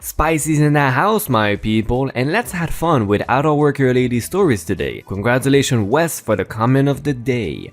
Spicy's in the house, my people, and let's have fun with IDontWorkHereLady stories today. Congratulations, Wes, for the comment of the day.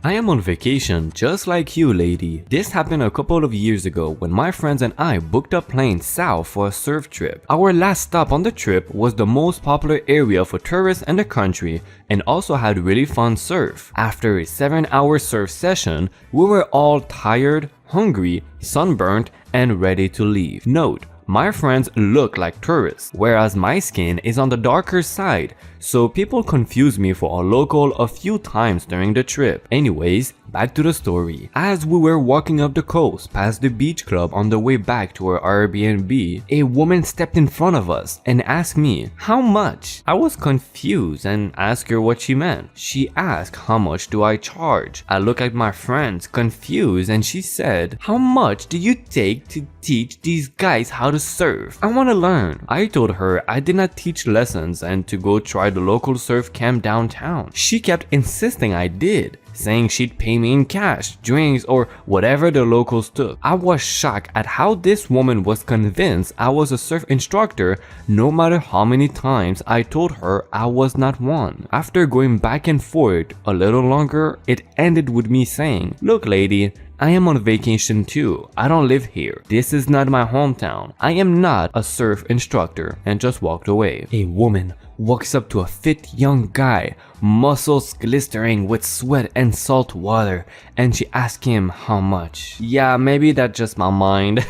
I am on vacation, just like you, lady. This happened a couple of years ago when my friends and I booked a plane south for a surf trip. Our last stop on the trip was the most popular area for tourists in the country and also had really fun surf. After a 7-hour surf session, we were all tired, hungry, sunburnt, and ready to leave. Note: my friends look like tourists, whereas my skin is on the darker side, so people confused me for a local a few times during the trip. Anyways, back to the story. As we were walking up the coast past the beach club on the way back to our Airbnb, a woman stepped in front of us and asked me, "How much?" I was confused and asked her what she meant. She asked, "How much do I charge?" I looked at my friends confused and she said, "How much do you take to teach these guys how to surf? I want to learn." I told her I did not teach lessons and to go try the local surf camp downtown. She kept insisting I did, saying she'd pay me in cash, drinks, or whatever the locals took. I was shocked at how this woman was convinced I was a surf instructor no matter how many times I told her I was not one. After going back and forth a little longer, it ended with me saying, "Look, lady, I am on vacation too. I don't live here. This is not my hometown. I am not a surf instructor," and just walked away. A woman walks up to a fit young guy, muscles glistering with sweat and salt water, and she asks him how much. Yeah, maybe that's just my mind.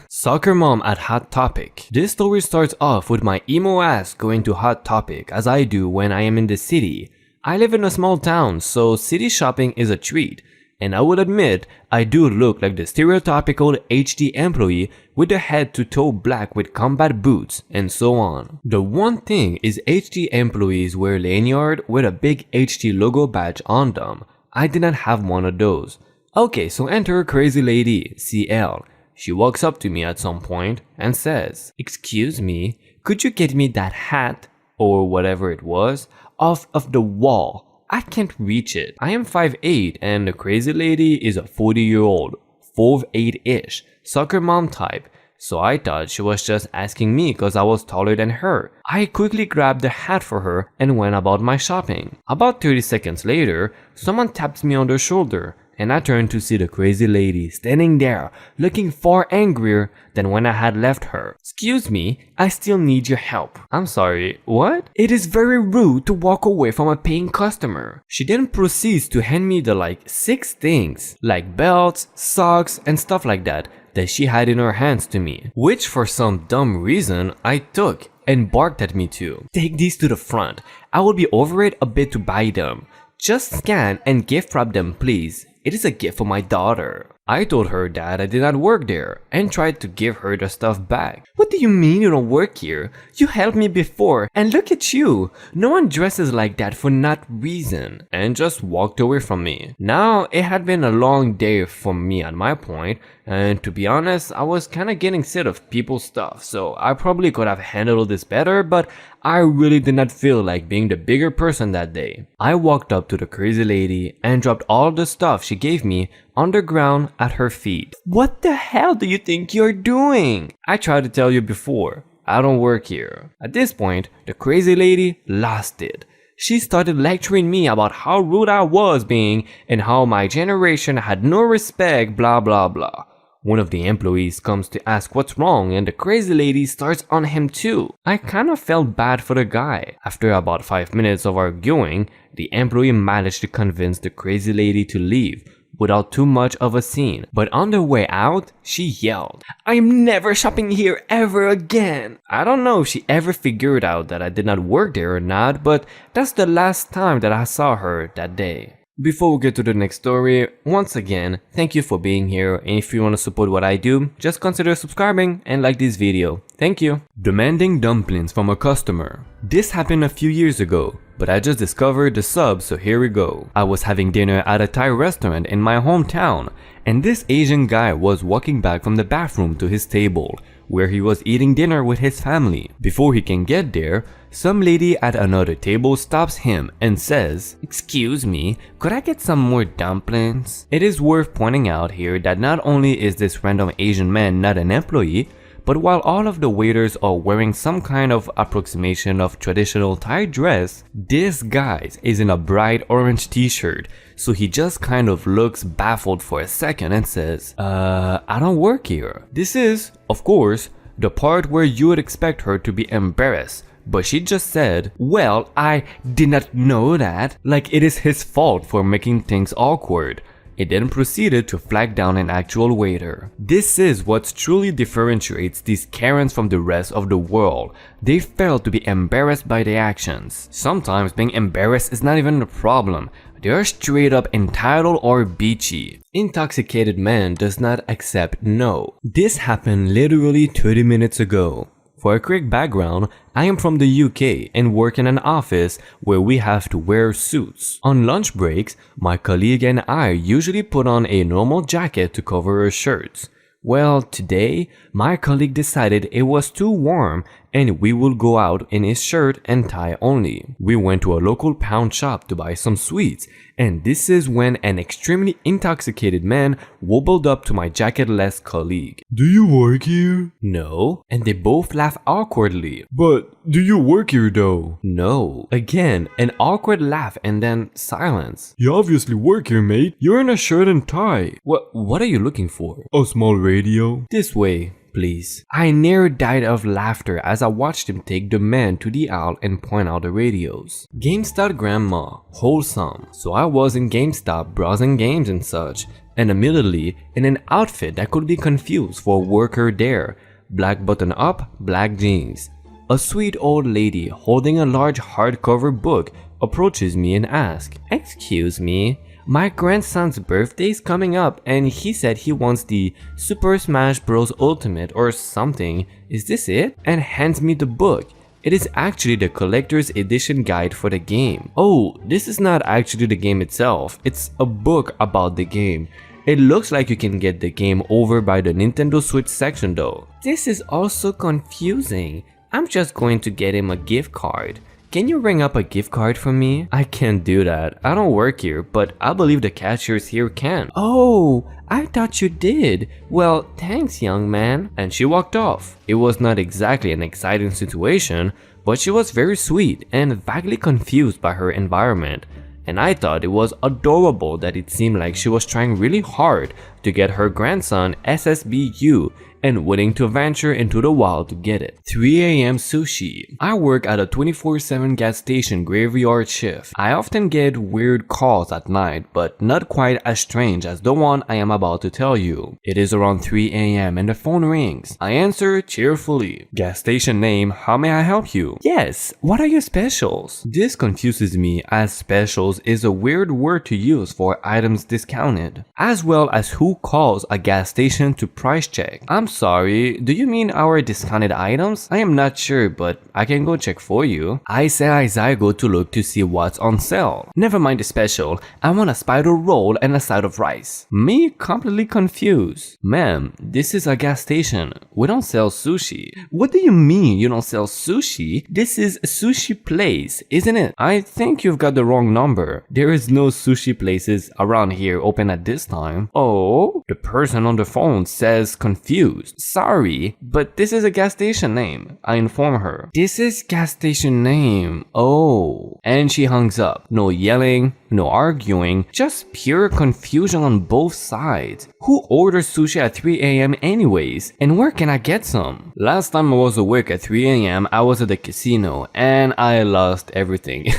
Soccer mom at Hot Topic. This story starts off with my emo ass going to Hot Topic, as I do when I am in the city. I live in a small town, so city shopping is a treat. And I will admit, I do look like the stereotypical HD employee with the head to toe black with combat boots and so on. The one thing is HD employees wear lanyard with a big HD logo badge on them. I did not have one of those. Okay, so enter Crazy Lady, CL. She walks up to me at some point and says, "Excuse me, could you get me that hat," or whatever it was, "off of the wall? I can't reach it." I am 5'8" and the Crazy Lady is a 40-year-old, 4'8"-ish, soccer mom type, so I thought she was just asking me cause I was taller than her. I quickly grabbed the hat for her and went about my shopping. About 30 seconds later, someone taps me on the shoulder and I turned to see the Crazy Lady standing there, looking far angrier than when I had left her. "Excuse me, I still need your help." "I'm sorry, what?" "It is very rude to walk away from a paying customer." She then proceeds to hand me the 6 things, like belts, socks, and stuff like that she had in her hands to me, which for some dumb reason I took and barked at me to. "Take these to the front. I will be over it a bit to buy them. Just scan and gift wrap them, please. It is a gift for my daughter." I told her that I did not work there and tried to give her the stuff back. "What do you mean you don't work here? You helped me before and look at you. No one dresses like that for not reason," and just walked away from me. Now, it had been a long day for me at my point, and to be honest, I was kinda getting sick of people's stuff, so I probably could have handled this better, but I really did not feel like being the bigger person that day. I walked up to the Crazy Lady and dropped all the stuff she gave me on the ground at her feet. "What the hell do you think you're doing?" "I tried to tell you before, I don't work here." At this point, the Crazy Lady lost it. She started lecturing me about how rude I was being and how my generation had no respect, blah blah blah. One of the employees comes to ask what's wrong and the Crazy Lady starts on him too. I kind of felt bad for the guy. After about 5 minutes of arguing, the employee managed to convince the Crazy Lady to leave without too much of a scene. But on the way out, she yelled, "I'm never shopping here ever again." I don't know if she ever figured out that I did not work there or not, but that's the last time that I saw her that day. Before we get to the next story, once again, thank you for being here, and if you want to support what I do, just consider subscribing and like this video. Thank you. Demanding dumplings from a customer. This happened a few years ago, but I just discovered the sub, so here we go. I was having dinner at a Thai restaurant in my hometown, and this Asian guy was walking back from the bathroom to his table, where he was eating dinner with his family. Before he can get there, some lady at another table stops him and says, "Excuse me, could I get some more dumplings?" It is worth pointing out here that not only is this random Asian man not an employee, but while all of the waiters are wearing some kind of approximation of traditional Thai dress, this guy is in a bright orange t-shirt, so he just kind of looks baffled for a second and says, I don't work here. This is, of course, the part where you would expect her to be embarrassed, but she just said, well, I did not know that, like it is his fault for making things awkward. It then proceeded to flag down an actual waiter. This is what truly differentiates these Karens from the rest of the world. They fail to be embarrassed by their actions. Sometimes being embarrassed is not even a problem. They are straight up entitled or bitchy. Intoxicated Man does not accept no. This happened literally 30 minutes ago. For a quick background, I am from the UK and work in an office where we have to wear suits. On lunch breaks, my colleague and I usually put on a normal jacket to cover our shirts. Well, today, my colleague decided it was too warm and we will go out in his shirt and tie only. We went to a local pawn shop to buy some sweets, and this is when an extremely intoxicated man wobbled up to my jacketless colleague. Do you work here? No, and they both laugh awkwardly. But do you work here though? No. Again, an awkward laugh and then silence. You obviously work here, mate. You're in a shirt and tie. What are you looking for? A small radio? This way, please. I nearly died of laughter as I watched him take the man to the aisle and point out the radios. GameStop grandma, wholesome. So I was in GameStop browsing games and such, and immediately in an outfit that could be confused for a worker there. Black button up, black jeans. A sweet old lady holding a large hardcover book approaches me and asks, "Excuse me, my grandson's birthday is coming up and he said he wants the Super Smash Bros. Ultimate or something. Is this it?" And hands me the book. It is actually the collector's edition guide for the game. Oh, this is not actually the game itself. It's a book about the game. It looks like you can get the game over by the Nintendo Switch section though. This is also confusing. I'm just going to get him a gift card. Can you ring up a gift card for me? I can't do that. I don't work here, but I believe the cashiers here can. Oh, I thought you did. Well, thanks, young man. And she walked off. It was not exactly an exciting situation, but she was very sweet and vaguely confused by her environment. And I thought it was adorable that it seemed like she was trying really hard to get her grandson SSBU and willing to venture into the wild to get it. 3 a.m. sushi. I work at a 24/7 gas station graveyard shift. I often get weird calls at night, but not quite as strange as the one I am about to tell you. It is around 3 a.m. and the phone rings. I answer cheerfully. Gas station name, how may I help you? Yes, what are your specials? This confuses me as specials is a weird word to use for items discounted, as well as who calls a gas station to price check. I'm sorry, do you mean our discounted items? I am not sure, but I can go check for you. I say as I go to look to see what's on sale. Never mind the special, I want a spider roll and a side of rice. Me completely confused. Ma'am, this is a gas station. We don't sell sushi. What do you mean you don't sell sushi? This is a sushi place, isn't it? I think you've got the wrong number. There is no sushi places around here open at this time. Oh, the person on the phone says confused. Sorry, but this is a gas station name. I inform her. This is gas station name. Oh. And she hangs up. No yelling, no arguing, just pure confusion on both sides. Who orders sushi at 3 a.m. anyways? And where can I get some? Last time I was awake at 3 a.m. I was at the casino and I lost everything.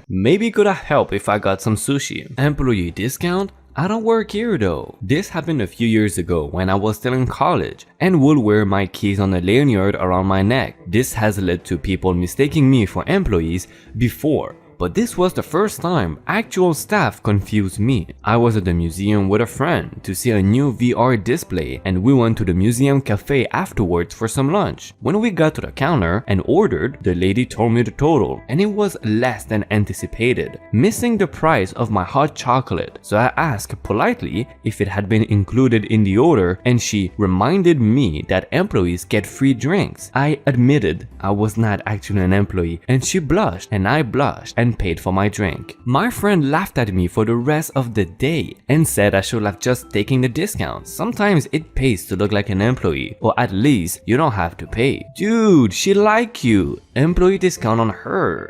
Maybe could have helped if I got some sushi. Employee discount? I don't work here though. This happened a few years ago when I was still in college and would wear my keys on a lanyard around my neck. This has led to people mistaking me for employees before, but this was the first time actual staff confused me. I was at the museum with a friend to see a new VR display and we went to the museum cafe afterwards for some lunch. When we got to the counter and ordered, the lady told me the total and it was less than anticipated, missing the price of my hot chocolate. So I asked politely if it had been included in the order and she reminded me that employees get free drinks. I admitted I was not actually an employee and she blushed and I blushed and and paid for my drink. My friend laughed at me for the rest of the day and said I should have just taken the discount. Sometimes it pays to look like an employee, or at least you don't have to pay. Dude, she like you. Employee discount on her.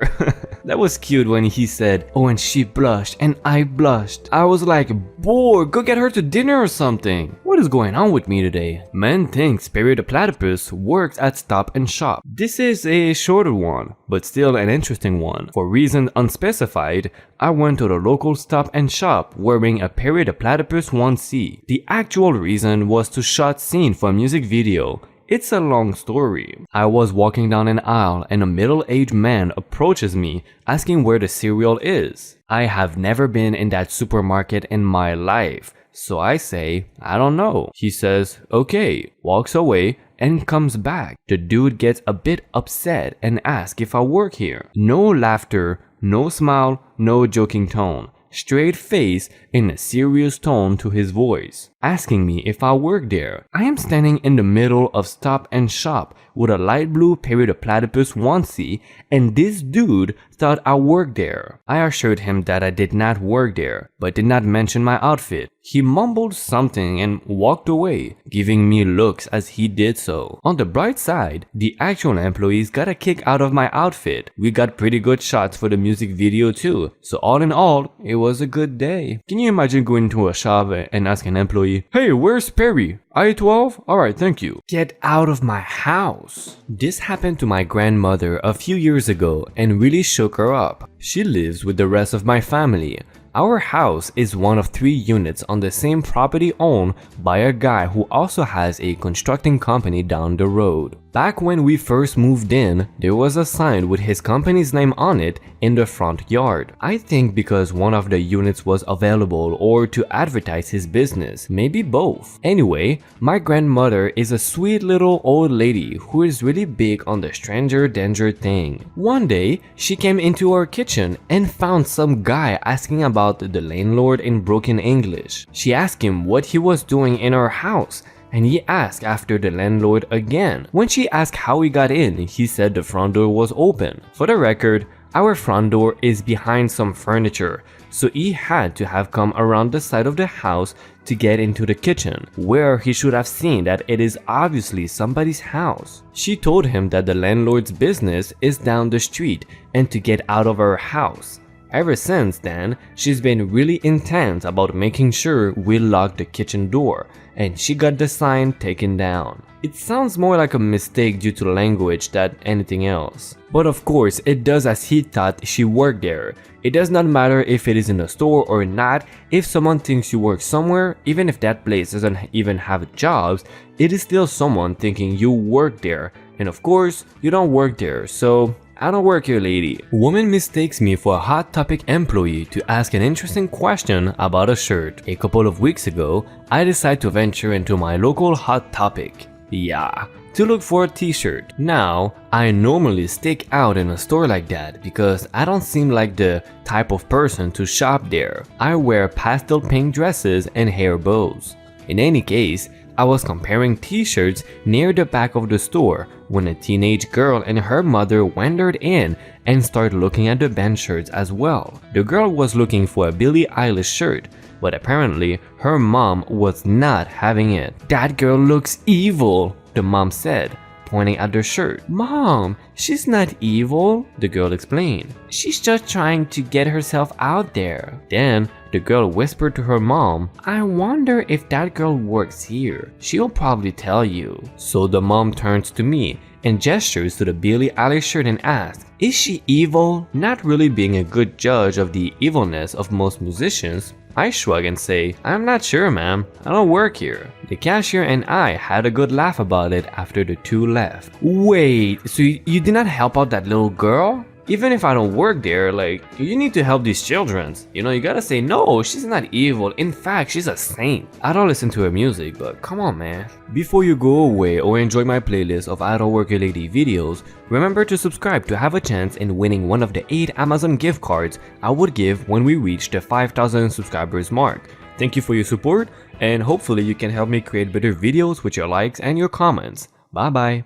That was cute when he said, oh, and she blushed and I blushed. I was like, boy, go get her to dinner or something. What is going on with me today? Man thinks Perry the Platypus works at Stop and Shop. This is a shorter one, but still an interesting one. For reasons unspecified, I went to the local Stop and Shop wearing a Perry the Platypus 1C. The actual reason was to shoot scene for a music video. It's a long story. I was walking down an aisle and a middle-aged man approaches me asking where the cereal is. I have never been in that supermarket in my life, so I say, I don't know. He says, okay, walks away and comes back. The dude gets a bit upset and asks if I work here. No laughter, no smile, no joking tone. Straight face in a serious tone to his voice, asking me if I work there. I am standing in the middle of Stop and Shop with a light blue Perry the Platypus 1C, and this dude thought I worked there. I assured him that I did not work there, but did not mention my outfit. He mumbled something and walked away, giving me looks as he did so. On the bright side, the actual employees got a kick out of my outfit. We got pretty good shots for the music video too, so all in all, it was a good day. Can you imagine going to a shop and ask an employee, hey, where's Perry? I-12? Alright, thank you. Get out of my house. This happened to my grandmother a few years ago and really shook her up. She lives with the rest of my family. Our house is one of 3 units on the same property owned by a guy who also has a constructing company down the road. Back when we first moved in, there was a sign with his company's name on it in the front yard. I think because one of the units was available or to advertise his business, maybe both. Anyway, my grandmother is a sweet little old lady who is really big on the stranger danger thing. One day, she came into our kitchen and found some guy asking about the landlord in broken English. She asked him what he was doing in our house, and he asked after the landlord again. When she asked how he got in, he said the front door was open. For the record, our front door is behind some furniture, so he had to have come around the side of the house to get into the kitchen, where he should have seen that it is obviously somebody's house. She told him that the landlord's business is down the street and to get out of our house. Ever since then, she's been really intense about making sure we lock the kitchen door, and she got the sign taken down. It sounds more like a mistake due to language than anything else. But of course, it does as he thought she worked there. It does not matter if it is in a store or not. If someone thinks you work somewhere, even if that place doesn't even have jobs, it is still someone thinking you work there. And of course, you don't work there, so I don't work here, lady. Woman mistakes me for a Hot Topic employee to ask an interesting question about a shirt. A couple of weeks ago, I decided to venture into my local Hot Topic. Yeah, to look for a t-shirt. Now, I normally stick out in a store like that because I don't seem like the type of person to shop there. I wear pastel pink dresses and hair bows. In any case, I was comparing t-shirts near the back of the store when a teenage girl and her mother wandered in and started looking at the band shirts as well. The girl was looking for a Billie Eilish shirt, but apparently her mom was not having it. That girl looks evil, the mom said, pointing at the shirt. Mom, she's not evil, the girl explained. She's just trying to get herself out there. Then the girl whispered to her mom, I wonder if that girl works here. She'll probably tell you. So the mom turns to me and gestures to the Billie Eilish shirt and asks, is she evil? Not really being a good judge of the evilness of most musicians, I shrug and say, I'm not sure, ma'am. I don't work here. The cashier and I had a good laugh about it after the two left. Wait, so you did not help out that little girl? Even if I don't work there, like, you need to help these children. You know, you gotta say, no, she's not evil. In fact, she's a saint. I don't listen to her music, but come on, man. Before you go away or enjoy my playlist of IDontWorkHereLady videos, remember to subscribe to have a chance in winning one of the 8 Amazon gift cards I would give when we reach the 5,000 subscribers mark. Thank you for your support, and hopefully you can help me create better videos with your likes and your comments. Bye bye.